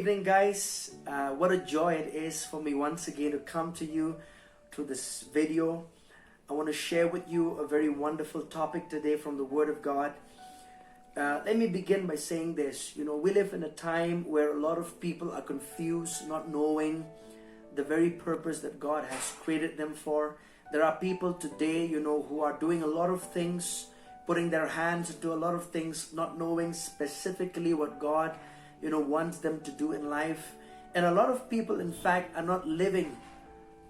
Evening, guys. What a joy it is for me once again to come to you through this video. I want to share with you a very wonderful topic today from the Word of God. Let me begin by saying this. We live in a time where a lot of people are confused, not knowing the very purpose that God has created them for. There are people today, who are doing a lot of things, putting their hands into a lot of things, not knowing specifically what God wants them to do in life. And a lot of people, in fact, are not living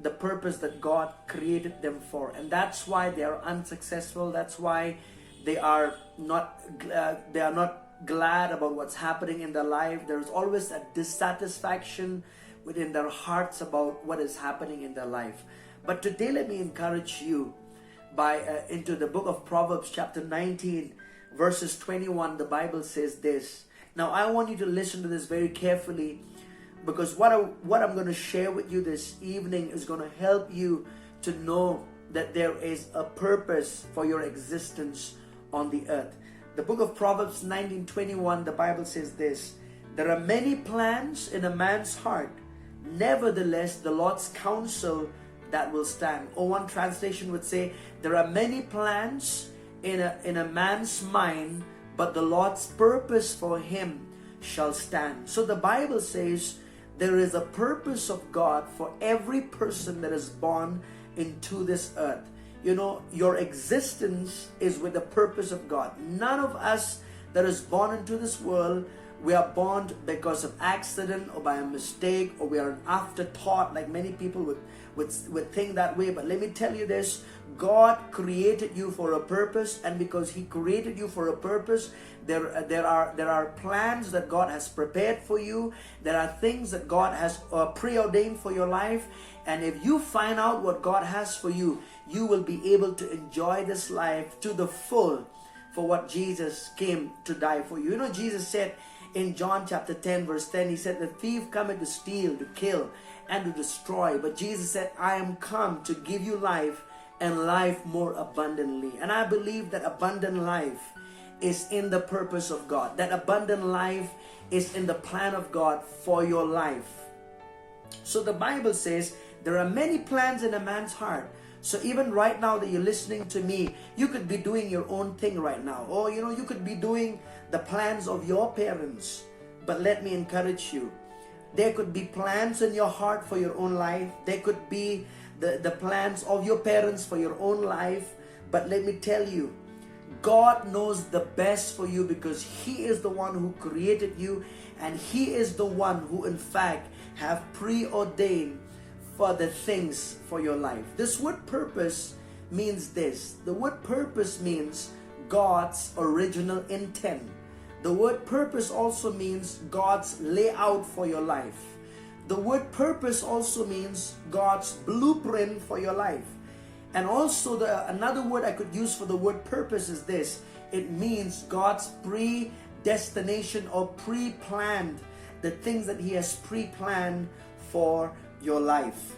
the purpose that God created them for. And that's why they are unsuccessful. That's why they are not glad about what's happening in their life. There's always a dissatisfaction within their hearts about what is happening in their life. But today, let me encourage you into the book of Proverbs chapter 19 verses 21. The Bible says this. Now, I want you to listen to this very carefully, because what I'm going to share with you this evening is going to help you to know that there is a purpose for your existence on the earth. The book of Proverbs 19:21, the Bible says this. There are many plans in a man's heart, nevertheless the Lord's counsel that will stand. Or one translation would say, there are many plans in a man's mind, but the Lord's purpose for him shall stand. So the Bible says there is a purpose of God for every person that is born into this earth. Your existence is with the purpose of God. None of us that is born into this world, we are born because of accident or by a mistake, or we are an afterthought, like many people would think that way. But let me tell you this, God created you for a purpose, and because He created you for a purpose, there are plans that God has prepared for you. There are things that God has preordained for your life, and if you find out what God has for you, you will be able to enjoy this life to the full for what Jesus came to die for you. Jesus said in John chapter 10 verse 10, He said, the thief cometh to steal, to kill, and to destroy. But Jesus said, I am come to give you life, and life more abundantly. And I believe that abundant life is in the purpose of God. That abundant life is in the plan of God for your life. So the Bible says there are many plans in a man's heart. So even right now that you're listening to me, you could be doing your own thing right now. Or you could be doing the plans of your parents. But let me encourage you. There could be plans in your heart for your own life. There could be the plans of your parents for your own life. But let me tell you, God knows the best for you, because He is the one who created you, and He is the one who in fact have preordained for the things for your life. This word purpose means this. The word purpose means God's original intent. The word purpose also means God's layout for your life. The word purpose also means God's blueprint for your life. And also another word I could use for the word purpose is this. It means God's predestination or pre-planned, the things that He has pre-planned for your life.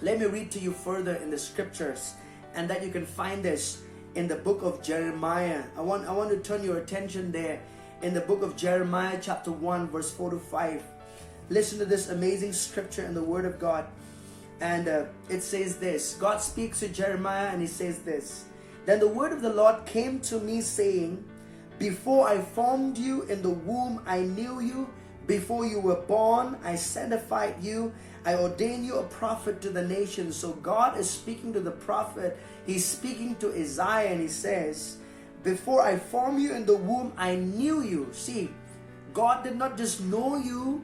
Let me read to you further in the scriptures, and that you can find this in the book of Jeremiah. I want to turn your attention there in the book of Jeremiah chapter 1 verse 4 to 5. Listen to this amazing scripture in the Word of God. And it says this. God speaks to Jeremiah and He says this. Then the word of the Lord came to me saying, before I formed you in the womb, I knew you. Before you were born, I sanctified you. I ordained you a prophet to the nations. So God is speaking to the prophet. He's speaking to Isaiah, and He says, before I formed you in the womb, I knew you. See, God did not just know you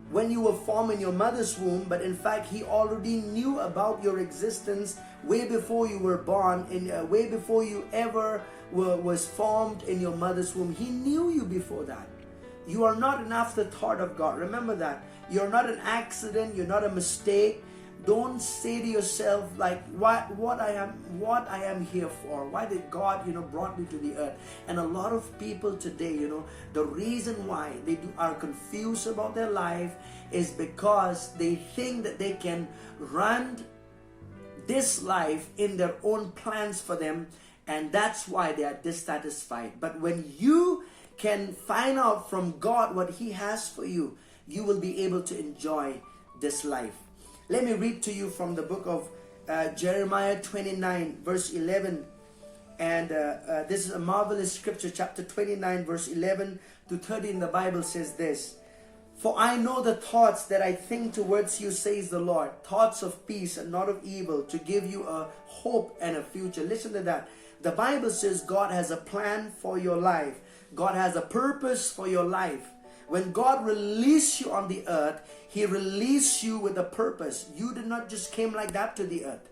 when you were formed in your mother's womb, but in fact He already knew about your existence way before you were born, way before you ever was formed in your mother's womb. He knew you before that. You are not an afterthought of God. Remember that. You're not an accident. You're not a mistake. Don't say to yourself like, what I am here for. Why did God brought me to the earth? And a lot of people today, the reason why they are confused about their life is because they think that they can run this life in their own plans for them, and that's why they are dissatisfied. But when you can find out from God what He has for you, you will be able to enjoy this life. Let me read to you from the book of Jeremiah 29 verse 11. And this is a marvelous scripture. Chapter 29 verse 11 to 13. The Bible says this: "For I know the thoughts that I think towards you, says the Lord, thoughts of peace and not of evil, to give you a hope and a future." Listen to that. The Bible says God has a plan for your life. God has a purpose for your life. When God released you on the earth, He released you with a purpose. You did not just came like that to the earth.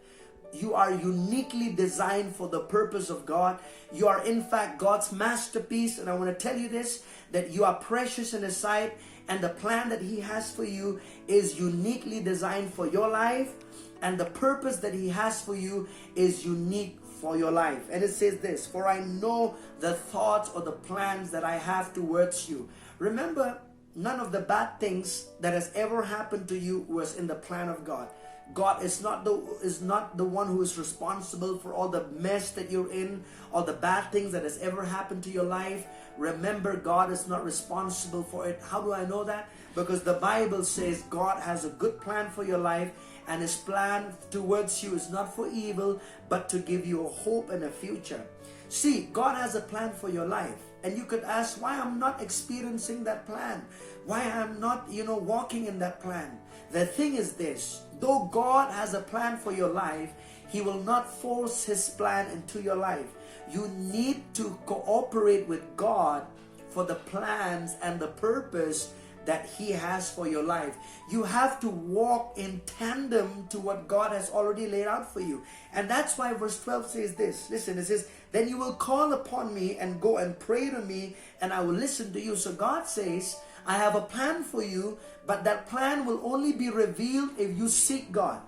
You are uniquely designed for the purpose of God. You are in fact God's masterpiece. And I want to tell you this, that you are precious in His sight, and the plan that He has for you is uniquely designed for your life, and the purpose that He has for you is unique for your life. And it says this: "For I know the thoughts or the plans that I have towards you." Remember, none of the bad things that has ever happened to you was in the plan of God. God is not the one who is responsible for all the mess that you're in, or the bad things that has ever happened to your life. Remember, God is not responsible for it. How do I know that? Because the Bible says God has a good plan for your life, and His plan towards you is not for evil, but to give you a hope and a future. See, God has a plan for your life. And you could ask, why I'm not experiencing that plan? Why I'm not, walking in that plan? The thing is this: though God has a plan for your life, He will not force His plan into your life. You need to cooperate with God for the plans and the purpose that He has for your life. You have to walk in tandem to what God has already laid out for you. And that's why verse 12 says this. Listen, it says, "Then you will call upon me and go and pray to me, and I will listen to you." So God says, I have a plan for you, but that plan will only be revealed if you seek God.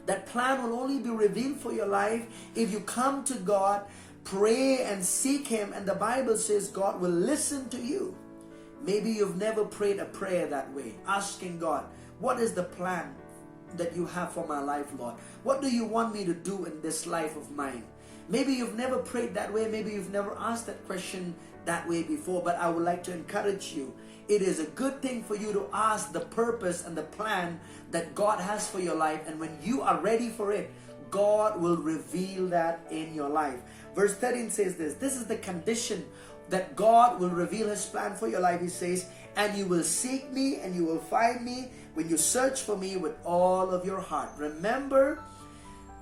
That plan will only be revealed for your life if you come to God, pray and seek Him, and the Bible says God will listen to you. Maybe you've never prayed a prayer that way, asking God, what is the plan that you have for my life, Lord? What do you want me to do in this life of mine? Maybe you've never prayed that way. Maybe you've never asked that question that way before, but I would like to encourage you. It is a good thing for you to ask the purpose and the plan that God has for your life, and when you are ready for it, God will reveal that in your life. Verse 13 says this: "This is the condition that God will reveal His plan for your life." He says, "And you will seek me and you will find me when you search for me with all of your heart." Remember,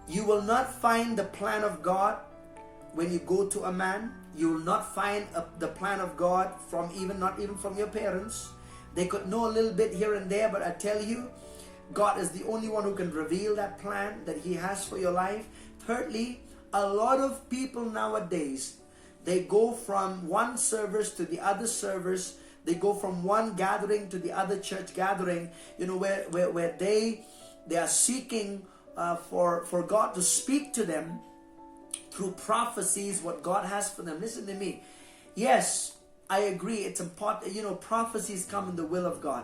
you will not find the plan of God when you go to a man. You will not find the plan of God from not even from your parents. They could know a little bit here and there, but I tell you, God is the only one who can reveal that plan that He has for your life. Thirdly, a lot of people nowadays, they go from one service to the other service. They go from one gathering to the other church gathering, where they are seeking for God to speak to them through prophecies, what God has for them. Listen to me. Yes, I agree. It's important. Prophecies come in the will of God.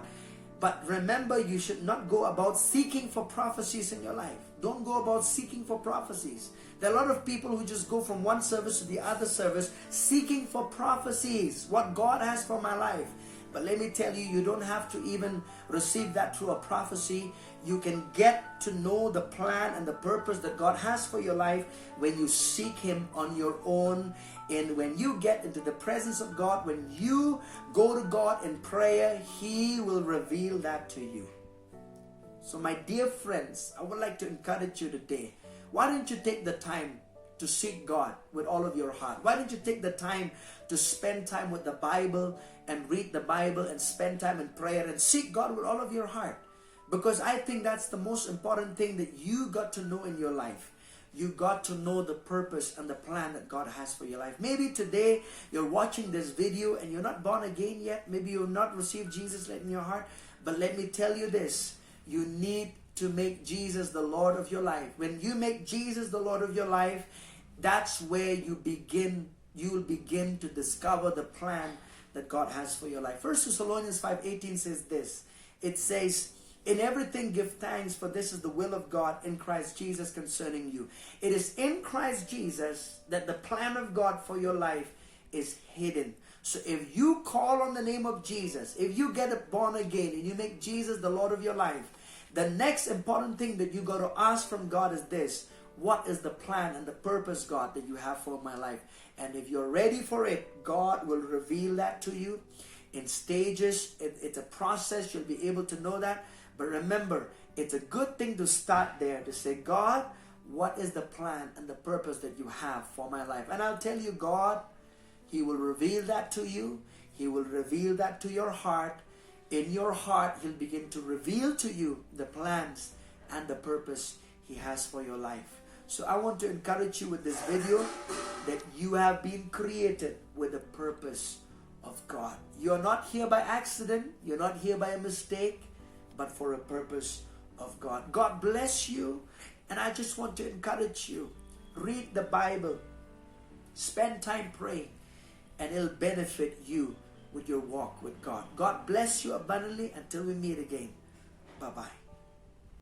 But remember, you should not go about seeking for prophecies in your life. Don't go about seeking for prophecies. There are a lot of people who just go from one service to the other service seeking for prophecies, what God has for my life. But let me tell you, you don't have to even receive that through a prophecy. You can get to know the plan and the purpose that God has for your life when you seek Him on your own. And when you get into the presence of God, when you go to God in prayer, He will reveal that to you. So my dear friends, I would like to encourage you today. Why don't you take the time to seek God with all of your heart? Why don't you take the time to spend time with the Bible and read the Bible and spend time in prayer and seek God with all of your heart? Because I think that's the most important thing that you got to know in your life. You got to know the purpose and the plan that God has for your life. Maybe today you're watching this video and you're not born again yet. Maybe you've not received Jesus in your heart. But let me tell you this. You need to make Jesus the Lord of your life. When you make Jesus the Lord of your life, that's where you will begin to discover the plan that God has for your life. 1 Thessalonians 5:18 says this. It says, "In everything give thanks, for this is the will of God in Christ Jesus concerning you." It is in Christ Jesus that the plan of God for your life is hidden. So if you call on the name of Jesus, if you get born again and you make Jesus the Lord of your life, the next important thing that you got to ask from God is this: what is the plan and the purpose, God, that you have for my life? And if you're ready for it, God will reveal that to you in stages. It's a process. You'll be able to know that. But remember, it's a good thing to start there, to say, God, what is the plan and the purpose that you have for my life? And I'll tell you, God, He will reveal that to you. He will reveal that to your heart. In your heart, He'll begin to reveal to you the plans and the purpose He has for your life. So I want to encourage you with this video that you have been created with a purpose of God. You're not here by accident. You're not here by a mistake, but for a purpose of God. God bless you. And I just want to encourage you. Read the Bible. Spend time praying. And it'll benefit you with your walk with God. God bless you abundantly until we meet again. Bye-bye.